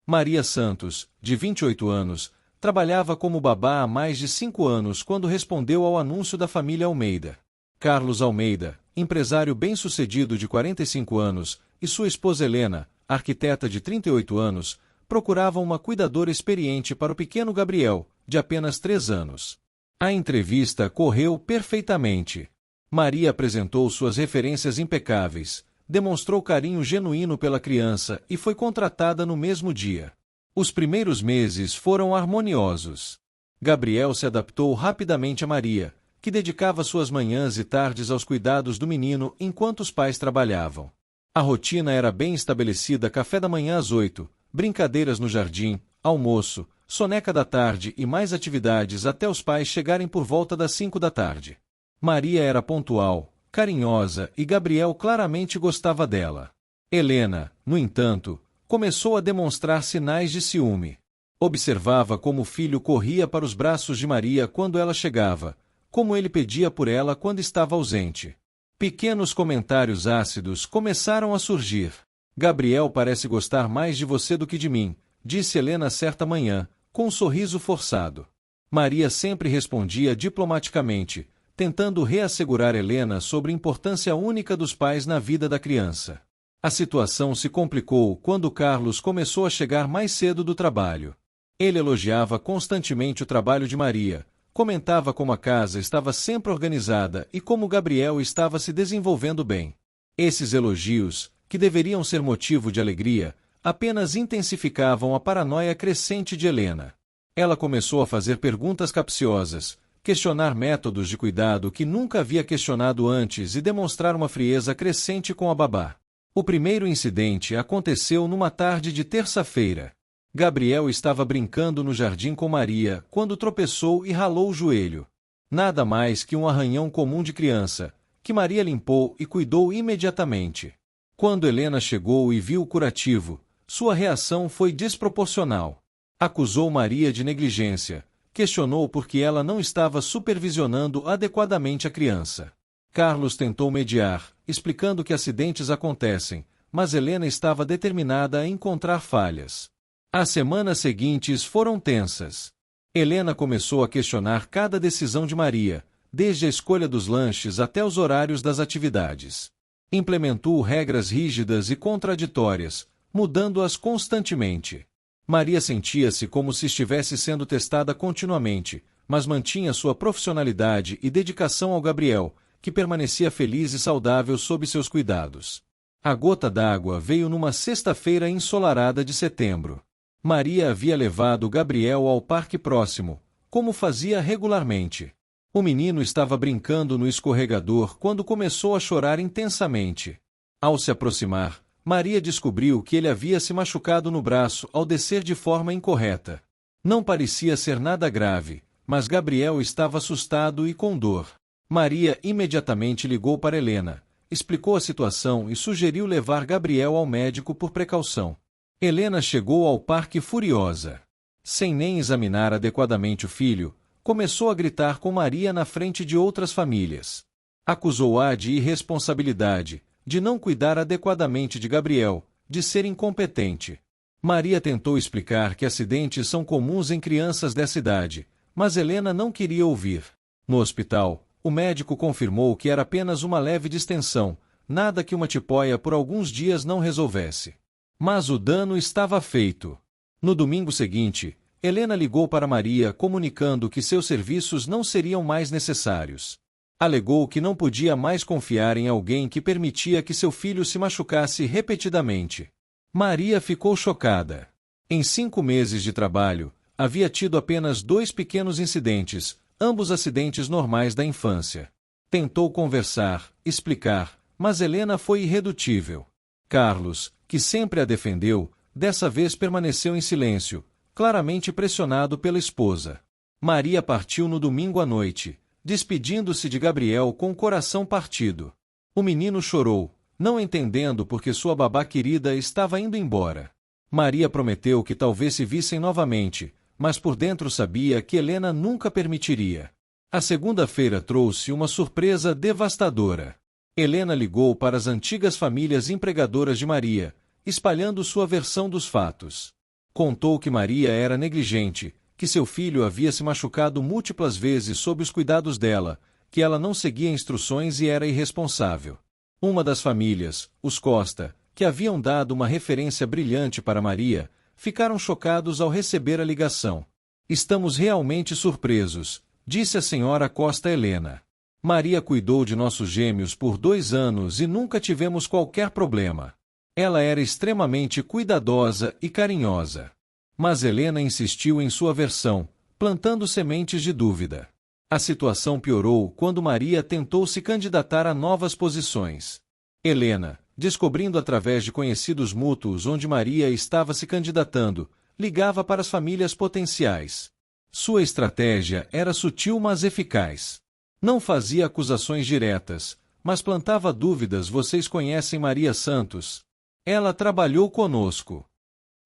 Maria Santos, de 28 anos, trabalhava como babá há mais de 5 anos quando respondeu ao anúncio da família Almeida. Carlos Almeida, empresário bem-sucedido de 45 anos, e sua esposa Helena, arquiteta de 38 anos, procuravam uma cuidadora experiente para o pequeno Gabriel, de apenas 3 anos. A entrevista correu perfeitamente. Maria apresentou suas referências impecáveis, demonstrou carinho genuíno pela criança e foi contratada no mesmo dia. Os primeiros meses foram harmoniosos. Gabriel se adaptou rapidamente a Maria, que dedicava suas manhãs e tardes aos cuidados do menino enquanto os pais trabalhavam. A rotina era bem estabelecida: café da manhã às 8, brincadeiras no jardim, almoço, soneca da tarde e mais atividades até os pais chegarem por volta das 5 da tarde. Maria era pontual, carinhosa e Gabriel claramente gostava dela. Helena, no entanto, começou a demonstrar sinais de ciúme. Observava como o filho corria para os braços de Maria quando ela chegava, como ele pedia por ela quando estava ausente. Pequenos comentários ácidos começaram a surgir. Gabriel parece gostar mais de você do que de mim, disse Helena certa manhã, com um sorriso forçado. Maria sempre respondia diplomaticamente, tentando reassegurar Helena sobre a importância única dos pais na vida da criança. A situação se complicou quando Carlos começou a chegar mais cedo do trabalho. Ele elogiava constantemente o trabalho de Maria, comentava como a casa estava sempre organizada e como Gabriel estava se desenvolvendo bem. Esses elogios, que deveriam ser motivo de alegria, apenas intensificavam a paranoia crescente de Helena. Ela começou a fazer perguntas capciosas, questionar métodos de cuidado que nunca havia questionado antes e demonstrar uma frieza crescente com a babá. O primeiro incidente aconteceu numa tarde de terça-feira. Gabriel estava brincando no jardim com Maria quando tropeçou e ralou o joelho. Nada mais que um arranhão comum de criança, que Maria limpou e cuidou imediatamente. Quando Helena chegou e viu o curativo, sua reação foi desproporcional. Acusou Maria de negligência, questionou por que ela não estava supervisionando adequadamente a criança. Carlos tentou mediar, explicando que acidentes acontecem, mas Helena estava determinada a encontrar falhas. As semanas seguintes foram tensas. Helena começou a questionar cada decisão de Maria, desde a escolha dos lanches até os horários das atividades. Implementou regras rígidas e contraditórias, mudando-as constantemente. Maria sentia-se como se estivesse sendo testada continuamente, mas mantinha sua profissionalidade e dedicação ao Gabriel, que permanecia feliz e saudável sob seus cuidados. A gota d'água veio numa sexta-feira ensolarada de setembro. Maria havia levado Gabriel ao parque próximo, como fazia regularmente. O menino estava brincando no escorregador quando começou a chorar intensamente. Ao se aproximar, Maria descobriu que ele havia se machucado no braço ao descer de forma incorreta. Não parecia ser nada grave, mas Gabriel estava assustado e com dor. Maria imediatamente ligou para Helena, explicou a situação e sugeriu levar Gabriel ao médico por precaução. Helena chegou ao parque furiosa. Sem nem examinar adequadamente o filho, começou a gritar com Maria na frente de outras famílias. Acusou-a de irresponsabilidade, de não cuidar adequadamente de Gabriel, de ser incompetente. Maria tentou explicar que acidentes são comuns em crianças dessa idade, mas Helena não queria ouvir. No hospital, o médico confirmou que era apenas uma leve distensão, nada que uma tipoia por alguns dias não resolvesse. Mas o dano estava feito. No domingo seguinte, Helena ligou para Maria comunicando que seus serviços não seriam mais necessários. Alegou que não podia mais confiar em alguém que permitia que seu filho se machucasse repetidamente. Maria ficou chocada. Em 5 meses de trabalho, havia tido apenas 2 pequenos incidentes, ambos acidentes normais da infância. Tentou conversar, explicar, mas Helena foi irredutível. Carlos, que sempre a defendeu, dessa vez permaneceu em silêncio, claramente pressionado pela esposa. Maria partiu no domingo à noite, despedindo-se de Gabriel com o coração partido. O menino chorou, não entendendo por que sua babá querida estava indo embora. Maria prometeu que talvez se vissem novamente, mas por dentro sabia que Helena nunca permitiria. A segunda-feira trouxe uma surpresa devastadora. Helena ligou para as antigas famílias empregadoras de Maria, espalhando sua versão dos fatos. Contou que Maria era negligente, que seu filho havia se machucado múltiplas vezes sob os cuidados dela, que ela não seguia instruções e era irresponsável. Uma das famílias, os Costa, que haviam dado uma referência brilhante para Maria, ficaram chocados ao receber a ligação. Estamos realmente surpresos, disse a senhora Costa Helena. Maria cuidou de nossos gêmeos por 2 anos e nunca tivemos qualquer problema. Ela era extremamente cuidadosa e carinhosa. Mas Helena insistiu em sua versão, plantando sementes de dúvida. A situação piorou quando Maria tentou se candidatar a novas posições. Helena, descobrindo através de conhecidos mútuos onde Maria estava se candidatando, ligava para as famílias potenciais. Sua estratégia era sutil mas eficaz. Não fazia acusações diretas, mas plantava dúvidas. Vocês conhecem Maria Santos? Ela trabalhou conosco.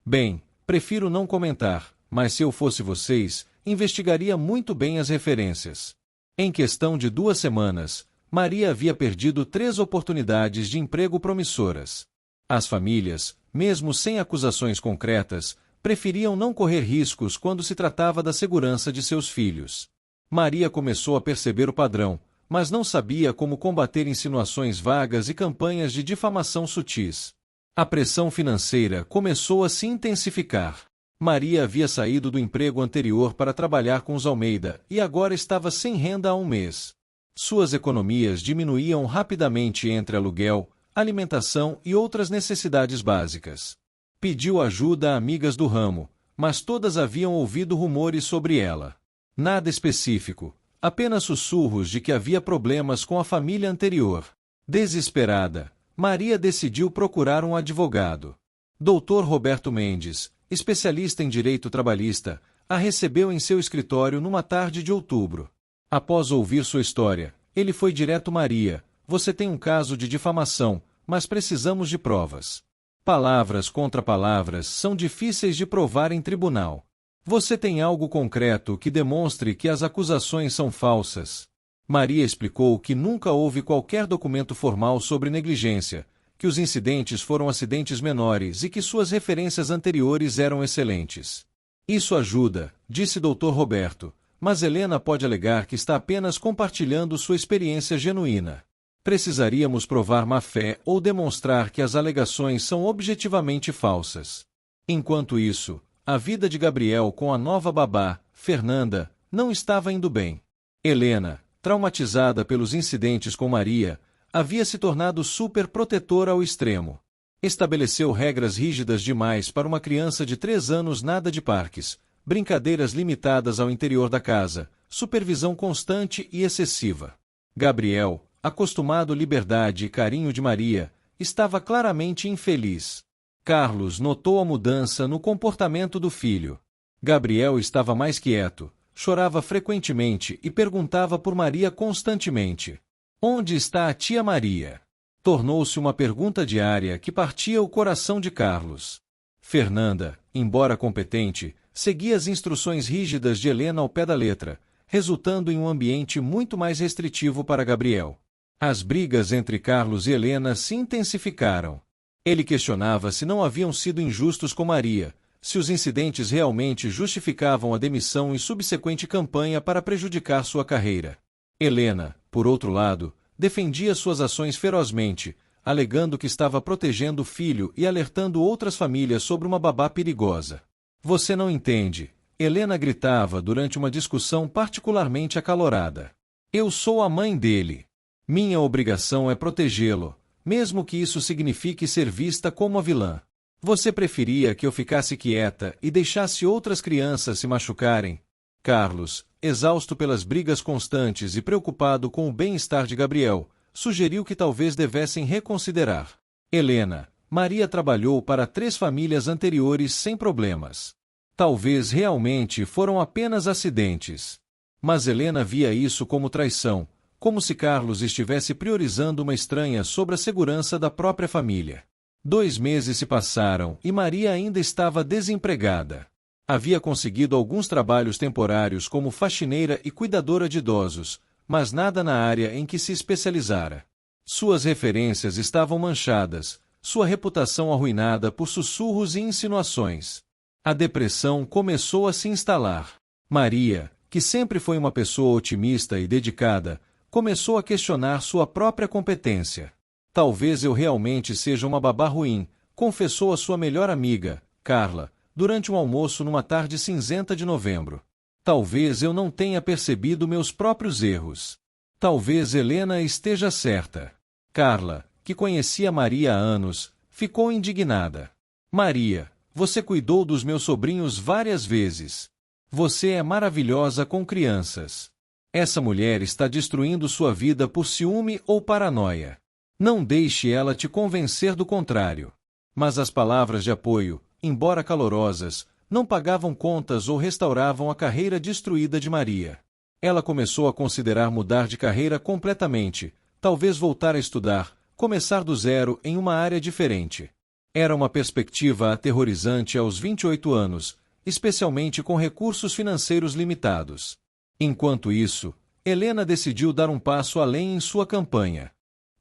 Bem, prefiro não comentar, mas se eu fosse vocês, investigaria muito bem as referências. Em questão de 2 semanas, Maria havia perdido 3 oportunidades de emprego promissoras. As famílias, mesmo sem acusações concretas, preferiam não correr riscos quando se tratava da segurança de seus filhos. Maria começou a perceber o padrão, mas não sabia como combater insinuações vagas e campanhas de difamação sutis. A pressão financeira começou a se intensificar. Maria havia saído do emprego anterior para trabalhar com os Almeida e agora estava sem renda há 1 mês. Suas economias diminuíam rapidamente entre aluguel, alimentação e outras necessidades básicas. Pediu ajuda a amigas do ramo, mas todas haviam ouvido rumores sobre ela. Nada específico, apenas sussurros de que havia problemas com a família anterior. Desesperada, Maria decidiu procurar um advogado. Dr. Roberto Mendes, especialista em direito trabalhista, a recebeu em seu escritório numa tarde de outubro. Após ouvir sua história, ele foi direto: Maria, você tem um caso de difamação, mas precisamos de provas. Palavras contra palavras são difíceis de provar em tribunal. Você tem algo concreto que demonstre que as acusações são falsas? Maria explicou que nunca houve qualquer documento formal sobre negligência, que os incidentes foram acidentes menores e que suas referências anteriores eram excelentes. Isso ajuda, disse Dr. Roberto, mas Helena pode alegar que está apenas compartilhando sua experiência genuína. Precisaríamos provar má-fé ou demonstrar que as alegações são objetivamente falsas. Enquanto isso, a vida de Gabriel com a nova babá, Fernanda, não estava indo bem. Helena, traumatizada pelos incidentes com Maria, havia se tornado superprotetora ao extremo. Estabeleceu regras rígidas demais para uma criança de 3 anos: nada de parques, brincadeiras limitadas ao interior da casa, supervisão constante e excessiva. Gabriel, acostumado à liberdade e carinho de Maria, estava claramente infeliz. Carlos notou a mudança no comportamento do filho. Gabriel estava mais quieto, chorava frequentemente e perguntava por Maria constantemente. Onde está a tia Maria? Tornou-se uma pergunta diária que partia o coração de Carlos. Fernanda, embora competente, seguia as instruções rígidas de Helena ao pé da letra, resultando em um ambiente muito mais restritivo para Gabriel. As brigas entre Carlos e Helena se intensificaram. Ele questionava se não haviam sido injustos com Maria, se os incidentes realmente justificavam a demissão e subsequente campanha para prejudicar sua carreira. Helena, por outro lado, defendia suas ações ferozmente, alegando que estava protegendo o filho e alertando outras famílias sobre uma babá perigosa. Você não entende, Helena gritava durante uma discussão particularmente acalorada. Eu sou a mãe dele. Minha obrigação é protegê-lo, mesmo que isso signifique ser vista como a vilã. Você preferia que eu ficasse quieta e deixasse outras crianças se machucarem? Carlos, exausto pelas brigas constantes e preocupado com o bem-estar de Gabriel, sugeriu que talvez devessem reconsiderar. Helena, Maria trabalhou para 3 famílias anteriores sem problemas. Talvez realmente foram apenas acidentes. Mas Helena via isso como traição, como se Carlos estivesse priorizando uma estranha sobre a segurança da própria família. 2 meses se passaram e Maria ainda estava desempregada. Havia conseguido alguns trabalhos temporários como faxineira e cuidadora de idosos, mas nada na área em que se especializara. Suas referências estavam manchadas, sua reputação arruinada por sussurros e insinuações. A depressão começou a se instalar. Maria, que sempre foi uma pessoa otimista e dedicada, começou a questionar sua própria competência. Talvez eu realmente seja uma babá ruim, confessou a sua melhor amiga, Carla, durante um almoço numa tarde cinzenta de novembro. Talvez eu não tenha percebido meus próprios erros. Talvez Helena esteja certa. Carla, que conhecia Maria há anos, ficou indignada. Maria, você cuidou dos meus sobrinhos várias vezes. Você é maravilhosa com crianças. Essa mulher está destruindo sua vida por ciúme ou paranoia. Não deixe ela te convencer do contrário. Mas as palavras de apoio, embora calorosas, não pagavam contas ou restauravam a carreira destruída de Maria. Ela começou a considerar mudar de carreira completamente, talvez voltar a estudar, começar do zero em uma área diferente. Era uma perspectiva aterrorizante aos 28 anos, especialmente com recursos financeiros limitados. Enquanto isso, Helena decidiu dar um passo além em sua campanha.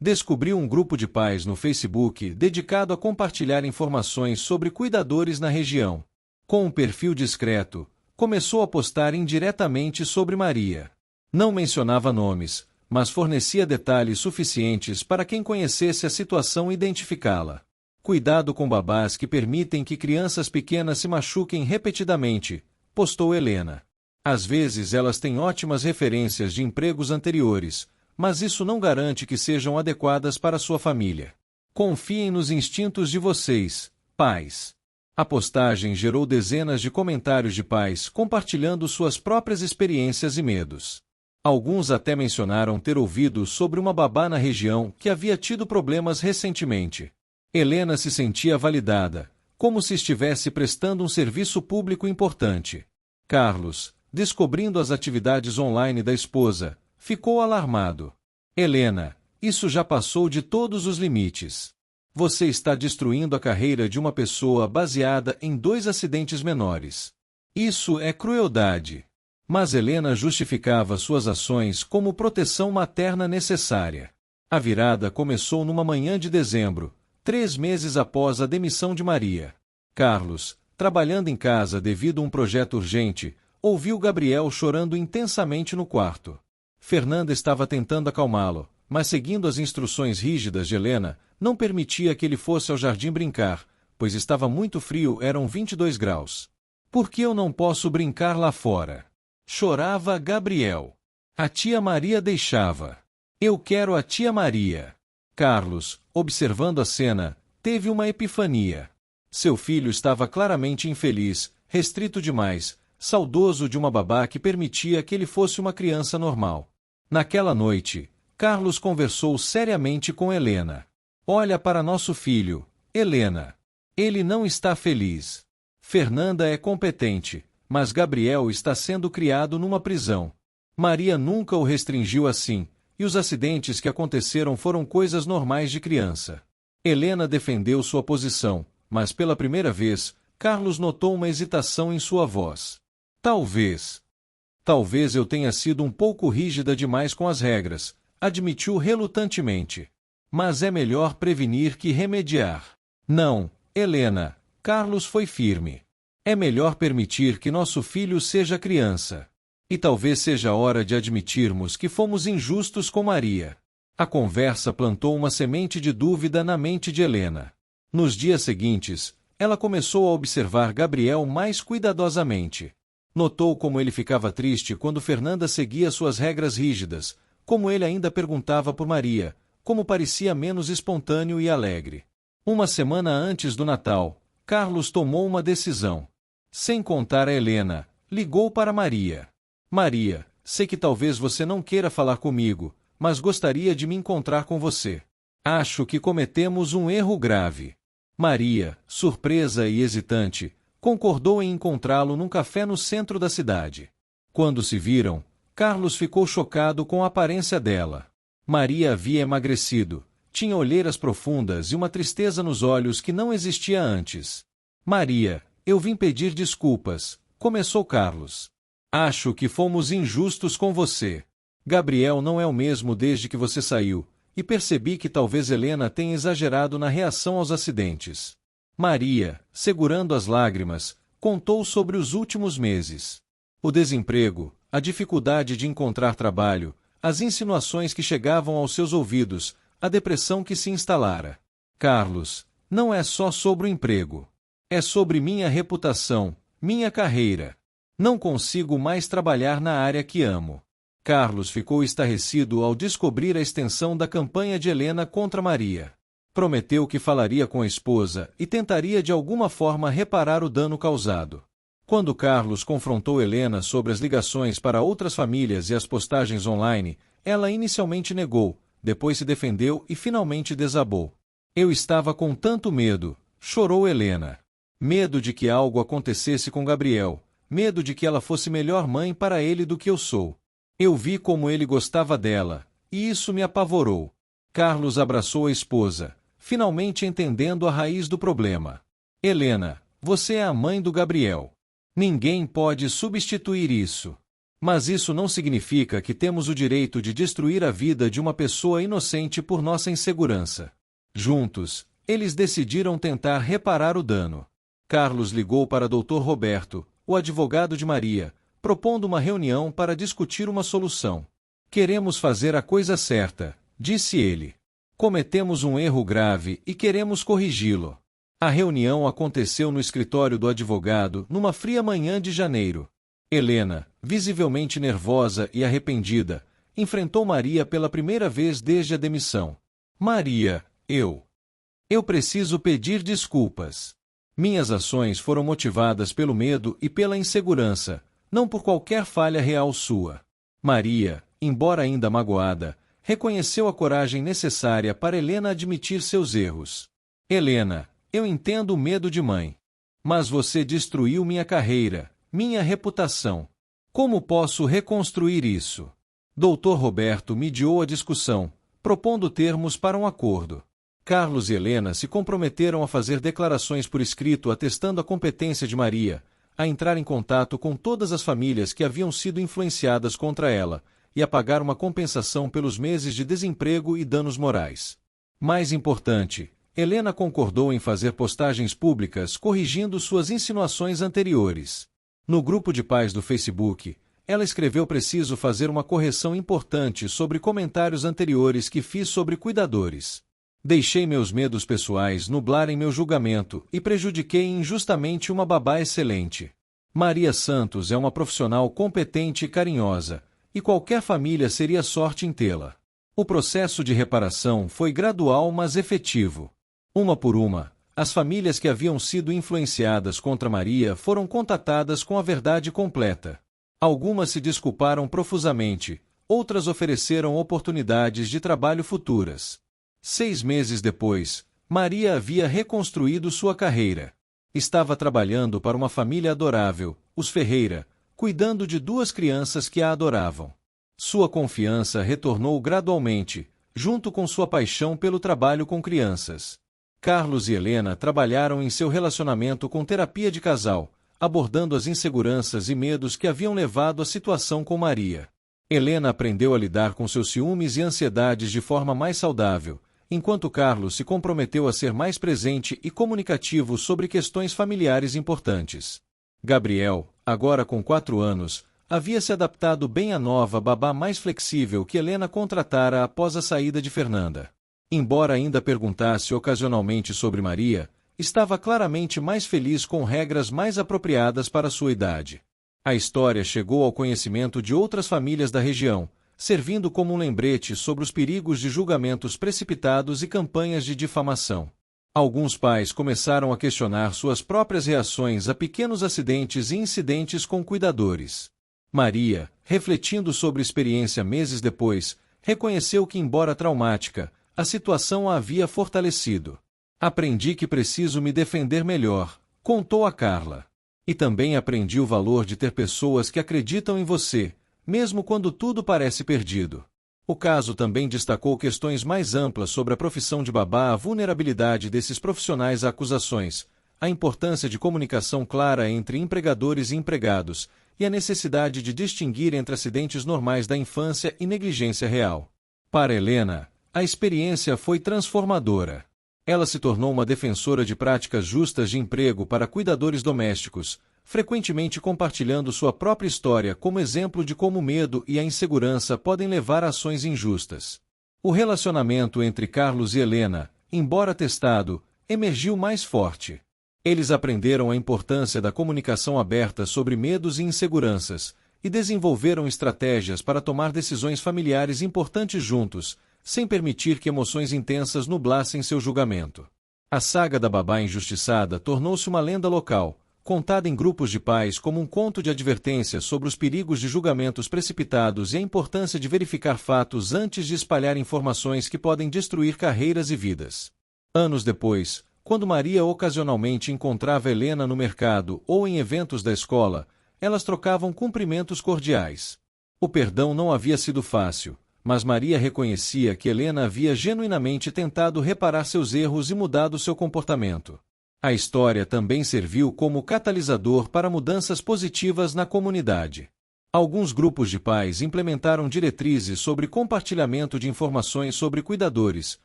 Descobriu um grupo de pais no Facebook dedicado a compartilhar informações sobre cuidadores na região. Com um perfil discreto, começou a postar indiretamente sobre Maria. Não mencionava nomes, mas fornecia detalhes suficientes para quem conhecesse a situação identificá-la. Cuidado com babás que permitem que crianças pequenas se machuquem repetidamente, postou Helena. Às vezes elas têm ótimas referências de empregos anteriores, mas isso não garante que sejam adequadas para sua família. Confiem nos instintos de vocês, pais. A postagem gerou dezenas de comentários de pais compartilhando suas próprias experiências e medos. Alguns até mencionaram ter ouvido sobre uma babá na região que havia tido problemas recentemente. Helena se sentia validada, como se estivesse prestando um serviço público importante. Carlos, descobrindo as atividades online da esposa, ficou alarmado. Helena, isso já passou de todos os limites. Você está destruindo a carreira de uma pessoa baseada em 2 acidentes menores. Isso é crueldade. Mas Helena justificava suas ações como proteção materna necessária. A virada começou numa manhã de dezembro, 3 meses após a demissão de Maria. Carlos, trabalhando em casa devido a um projeto urgente, ouviu Gabriel chorando intensamente no quarto. Fernanda estava tentando acalmá-lo, mas seguindo as instruções rígidas de Helena, não permitia que ele fosse ao jardim brincar, pois estava muito frio, eram 22 graus. Por que eu não posso brincar lá fora? Chorava Gabriel. A tia Maria deixava. Eu quero a tia Maria. Carlos, observando a cena, teve uma epifania. Seu filho estava claramente infeliz, restrito demais, saudoso de uma babá que permitia que ele fosse uma criança normal. Naquela noite, Carlos conversou seriamente com Helena. Olha para nosso filho, Helena. Ele não está feliz. Fernanda é competente, mas Gabriel está sendo criado numa prisão. Maria nunca o restringiu assim, e os acidentes que aconteceram foram coisas normais de criança. Helena defendeu sua posição, mas pela primeira vez, Carlos notou uma hesitação em sua voz. Talvez eu tenha sido um pouco rígida demais com as regras, admitiu relutantemente. Mas é melhor prevenir que remediar. Não, Helena, Carlos foi firme. É melhor permitir que nosso filho seja criança. E talvez seja a hora de admitirmos que fomos injustos com Maria. A conversa plantou uma semente de dúvida na mente de Helena. Nos dias seguintes, ela começou a observar Gabriel mais cuidadosamente. Notou como ele ficava triste quando Fernanda seguia suas regras rígidas, como ele ainda perguntava por Maria, como parecia menos espontâneo e alegre. Uma semana antes do Natal, Carlos tomou uma decisão. Sem contar a Helena, ligou para Maria. Maria, sei que talvez você não queira falar comigo, mas gostaria de me encontrar com você. Acho que cometemos um erro grave. Maria, surpresa e hesitante, concordou em encontrá-lo num café no centro da cidade. Quando se viram, Carlos ficou chocado com a aparência dela. Maria havia emagrecido, tinha olheiras profundas e uma tristeza nos olhos que não existia antes. Maria, eu vim pedir desculpas, começou Carlos. Acho que fomos injustos com você. Gabriel não é o mesmo desde que você saiu, e percebi que talvez Helena tenha exagerado na reação aos acidentes. Maria, segurando as lágrimas, Contou sobre os últimos meses. O desemprego, a dificuldade de encontrar trabalho, as insinuações que chegavam aos seus ouvidos, a depressão que se instalara. Carlos, não é só sobre o emprego. É sobre minha reputação, minha carreira. Não consigo mais trabalhar na área que amo. Carlos ficou estarrecido ao descobrir a extensão da campanha de Helena contra Maria. Prometeu que falaria com a esposa e tentaria de alguma forma reparar o dano causado. Quando Carlos confrontou Helena sobre as ligações para outras famílias e as postagens online, ela inicialmente negou, depois se defendeu e finalmente desabou. Eu estava com tanto medo, chorou Helena. Medo de que algo acontecesse com Gabriel, medo de que ela fosse melhor mãe para ele do que eu sou. Eu vi como ele gostava dela, e isso me apavorou. Carlos abraçou a esposa, finalmente entendendo a raiz do problema. Helena, você é a mãe do Gabriel. Ninguém pode substituir isso. Mas isso não significa que temos o direito de destruir a vida de uma pessoa inocente por nossa insegurança. Juntos, eles decidiram tentar reparar o dano. Carlos ligou para Dr. Roberto, o advogado de Maria, propondo uma reunião para discutir uma solução. Queremos fazer a coisa certa, disse ele. Cometemos um erro grave e queremos corrigi-lo. A reunião aconteceu no escritório do advogado numa fria manhã de janeiro. Helena, visivelmente nervosa e arrependida, enfrentou Maria pela primeira vez desde a demissão. Maria, eu preciso pedir desculpas. Minhas ações foram motivadas pelo medo e pela insegurança, não por qualquer falha real sua. Maria, embora ainda magoada, reconheceu a coragem necessária para Helena admitir seus erros. Helena, eu entendo o medo de mãe. Mas você destruiu minha carreira, minha reputação. Como posso reconstruir isso? Dr. Roberto mediou a discussão, propondo termos para um acordo. Carlos e Helena se comprometeram a fazer declarações por escrito atestando a competência de Maria, a entrar em contato com todas as famílias que haviam sido influenciadas contra ela, e a pagar uma compensação pelos meses de desemprego e danos morais. Mais importante, Helena concordou em fazer postagens públicas corrigindo suas insinuações anteriores. No grupo de pais do Facebook, ela escreveu: preciso fazer uma correção importante sobre comentários anteriores que fiz sobre cuidadores. Deixei meus medos pessoais nublarem meu julgamento e prejudiquei injustamente uma babá excelente. Maria Santos é uma profissional competente e carinhosa, e qualquer família seria sorte em tê-la. O processo de reparação foi gradual mas efetivo. Uma por uma, as famílias que haviam sido influenciadas contra Maria foram contatadas com a verdade completa. Algumas se desculparam profusamente, outras ofereceram oportunidades de trabalho futuras. 6 meses depois, Maria havia reconstruído sua carreira. Estava trabalhando para uma família adorável, os Ferreira, cuidando de 2 crianças que a adoravam. Sua confiança retornou gradualmente, junto com sua paixão pelo trabalho com crianças. Carlos e Helena trabalharam em seu relacionamento com terapia de casal, abordando as inseguranças e medos que haviam levado à situação com Maria. Helena aprendeu a lidar com seus ciúmes e ansiedades de forma mais saudável, enquanto Carlos se comprometeu a ser mais presente e comunicativo sobre questões familiares importantes. Gabriel, agora com 4 anos, havia se adaptado bem à nova babá mais flexível que Helena contratara após a saída de Fernanda. Embora ainda perguntasse ocasionalmente sobre Maria, estava claramente mais feliz com regras mais apropriadas para sua idade. A história chegou ao conhecimento de outras famílias da região, servindo como um lembrete sobre os perigos de julgamentos precipitados e campanhas de difamação. Alguns pais começaram a questionar suas próprias reações a pequenos acidentes e incidentes com cuidadores. Maria, refletindo sobre a experiência meses depois, reconheceu que, embora traumática, a situação a havia fortalecido. Aprendi que preciso me defender melhor, contou a Carla. E também aprendi o valor de ter pessoas que acreditam em você, mesmo quando tudo parece perdido. O caso também destacou questões mais amplas sobre a profissão de babá, a vulnerabilidade desses profissionais a acusações, a importância de comunicação clara entre empregadores e empregados, e a necessidade de distinguir entre acidentes normais da infância e negligência real. Para Helena, a experiência foi transformadora. Ela se tornou uma defensora de práticas justas de emprego para cuidadores domésticos, frequentemente compartilhando sua própria história como exemplo de como o medo e a insegurança podem levar a ações injustas. O relacionamento entre Carlos e Helena, embora testado, emergiu mais forte. Eles aprenderam a importância da comunicação aberta sobre medos e inseguranças, e desenvolveram estratégias para tomar decisões familiares importantes juntos, sem permitir que emoções intensas nublassem seu julgamento. A saga da babá injustiçada tornou-se uma lenda local, contada em grupos de pais como um conto de advertência sobre os perigos de julgamentos precipitados e a importância de verificar fatos antes de espalhar informações que podem destruir carreiras e vidas. Anos depois, quando Maria ocasionalmente encontrava Helena no mercado ou em eventos da escola, elas trocavam cumprimentos cordiais. O perdão não havia sido fácil, mas Maria reconhecia que Helena havia genuinamente tentado reparar seus erros e mudado seu comportamento. A história também serviu como catalisador para mudanças positivas na comunidade. Alguns grupos de pais implementaram diretrizes sobre compartilhamento de informações sobre cuidadores,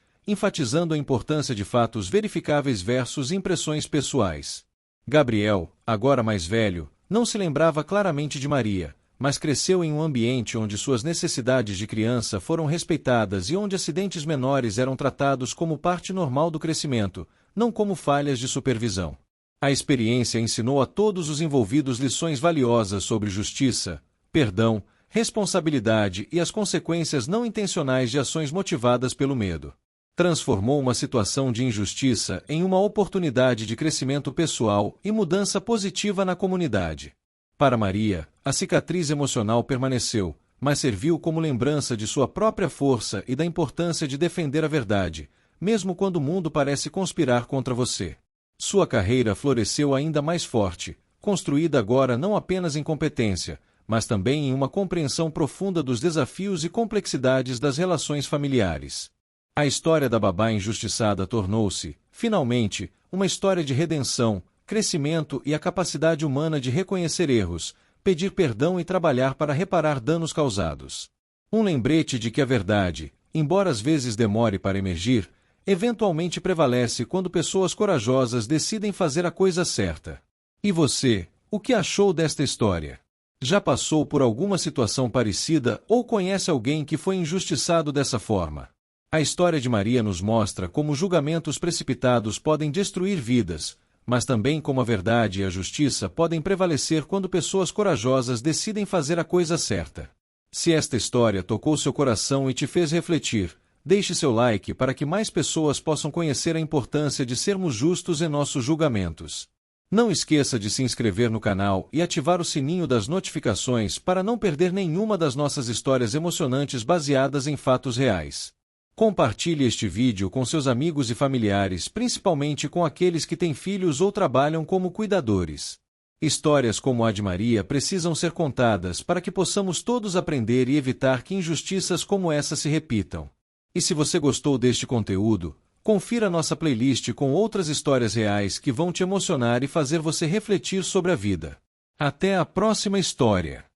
enfatizando a importância de fatos verificáveis versus impressões pessoais. Gabriel, agora mais velho, não se lembrava claramente de Maria, mas cresceu em um ambiente onde suas necessidades de criança foram respeitadas e onde acidentes menores eram tratados como parte normal do crescimento, não como falhas de supervisão. A experiência ensinou a todos os envolvidos lições valiosas sobre justiça, perdão, responsabilidade e as consequências não intencionais de ações motivadas pelo medo. Transformou uma situação de injustiça em uma oportunidade de crescimento pessoal e mudança positiva na comunidade. Para Maria, a cicatriz emocional permaneceu, mas serviu como lembrança de sua própria força e da importância de defender a verdade, mesmo quando o mundo parece conspirar contra você. Sua carreira floresceu ainda mais forte, construída agora não apenas em competência, mas também em uma compreensão profunda dos desafios e complexidades das relações familiares. A história da babá injustiçada tornou-se, finalmente, uma história de redenção, crescimento e a capacidade humana de reconhecer erros, pedir perdão e trabalhar para reparar danos causados. Um lembrete de que a verdade, embora às vezes demore para emergir, eventualmente prevalece quando pessoas corajosas decidem fazer a coisa certa. E você, o que achou desta história? Já passou por alguma situação parecida ou conhece alguém que foi injustiçado dessa forma? A história de Maria nos mostra como julgamentos precipitados podem destruir vidas, mas também como a verdade e a justiça podem prevalecer quando pessoas corajosas decidem fazer a coisa certa. Se esta história tocou seu coração e te fez refletir, deixe seu like para que mais pessoas possam conhecer a importância de sermos justos em nossos julgamentos. Não esqueça de se inscrever no canal e ativar o sininho das notificações para não perder nenhuma das nossas histórias emocionantes baseadas em fatos reais. Compartilhe este vídeo com seus amigos e familiares, principalmente com aqueles que têm filhos ou trabalham como cuidadores. Histórias como a de Maria precisam ser contadas para que possamos todos aprender e evitar que injustiças como essa se repitam. E se você gostou deste conteúdo, confira nossa playlist com outras histórias reais que vão te emocionar e fazer você refletir sobre a vida. Até a próxima história!